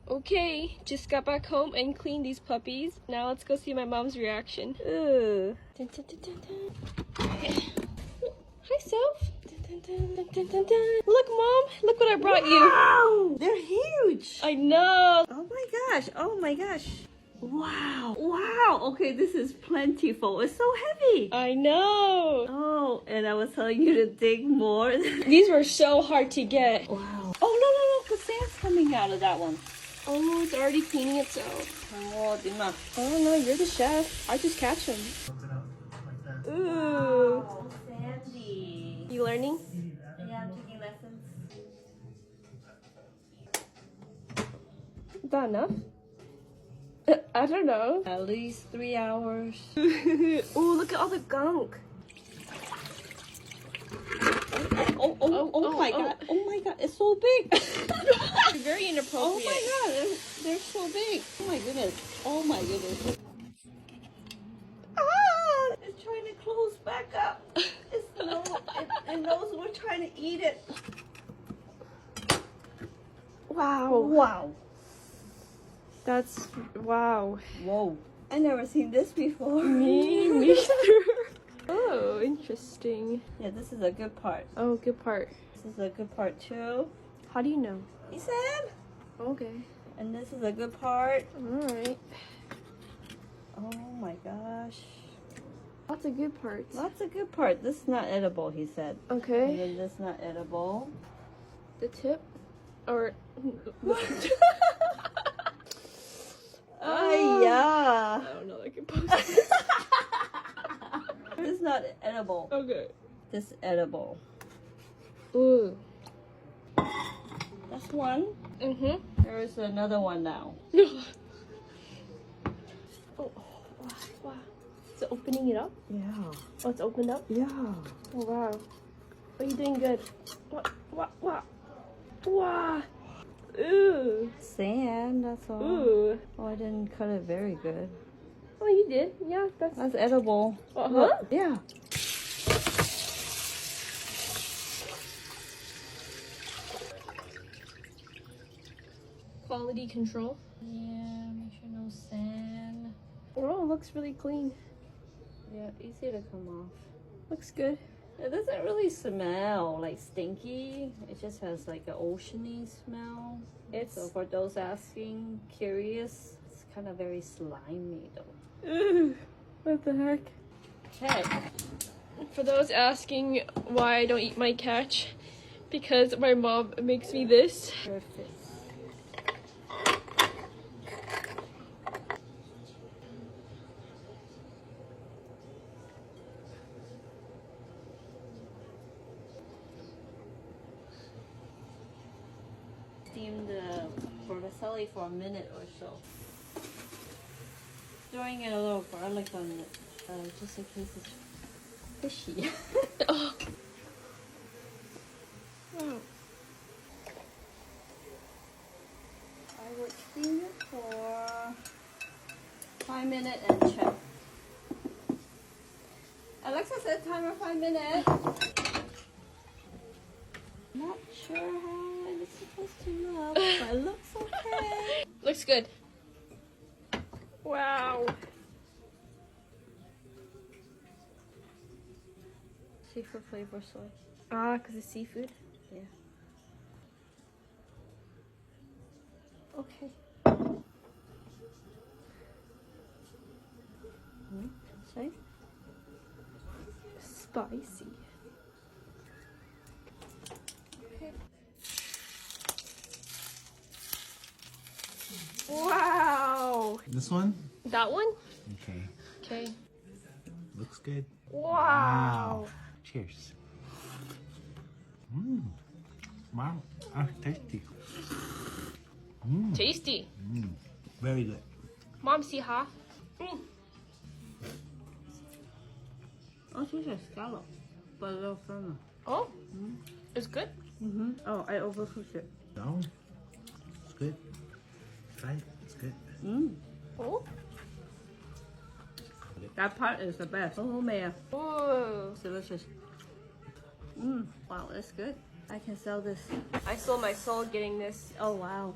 Okay, just got back home and cleaned these puppies. Now let's go see my mom's reaction. Ugh. Dun, dun, dun, dun, dun. Okay. Hi, Soph. Dun, dun, dun, dun, dun, dun. Look, Mom. Look what I brought you. Wow, they're huge. I know. Oh my gosh. Oh my gosh. Wow. Wow. Okay, this is plentiful. It's so heavy. I know. Oh, and I was telling you to dig more. These were so hard to get. Wow. Oh, no. The sand's coming out of that one. Oh, it's already cleaning itself. Oh, Dima. Oh, no, you're the chef. I just catch them. Ooh. Oh, Sandy. You learning? Yeah, I'm taking lessons. Is that enough? I don't know. At least 3 hours. Ooh, look at all the gunk. Oh my god. Oh my god. It's so big. Very Oh inappropriate. my god. They're so big. Oh my goodness. Oh my goodness. Ah! It's trying to close back up. It knows we're trying to eat it. Wow. Wow. That's, wow. Whoa. I never seen this before. Me too. Oh, interesting. Yeah, this is a good part. Oh, good part. This is a good part too. How do you know? He said. Okay. And this is a good part. Alright. Oh my gosh. Lots of good parts. Lots of good part. This is not edible, he said. And Okay. then this not edible. The tip? Or... Oh yeah. I don't know, I can post it. This is not edible. Okay. This is edible. Ooh. That's one. Mm-hmm. There is another one now. Oh, wow. Is it opening it up? Yeah. Oh, it's opened up? Yeah. Oh, wow. Oh, you're doing good. Wow. Wow. Ooh. Sand, that's all. Ooh. Oh, I didn't cut it very good. Oh, you did. Yeah, that's... That's edible. Uh-huh. Yeah. Quality control. Yeah, make sure no sand. Oh, it looks really clean. Yeah, easy to come off. Looks good. It doesn't really smell like stinky. It just has like an oceany smell. It's... So for those asking, curious, it's kind of very slimy though. Ooh, what the heck? Okay. For those asking why I don't eat my catch, because my mom makes me this. Perfect. Steam the vermicelli for a minute or so. Throwing in a little garlic on it, just in case it's fishy. Oh. Wow. I would steam it for 5 minutes and check. Alexa said timer 5 minutes. Not sure how it's supposed to look, but it looks okay. Looks good. Wow. Seafood flavor soy. Ah, because it's seafood. Yeah. Okay. Say? Spicy. Okay. Wow. This one? That one? Okay. Okay. Looks good. Wow. Cheers. Mmm. Wow. That's tasty. Mmm. Tasty. Mmm. Very good. Mom, see ha? Mm. Oh, she's a scallop, but a little firmer. Oh, it's good. Oh, I overcooked it. No. It's good. Try it. It's good. Oh. That part is the best. Oh man, Ooh. it's delicious. Wow, that's good. I can sell this. I sold my soul getting this. Oh wow.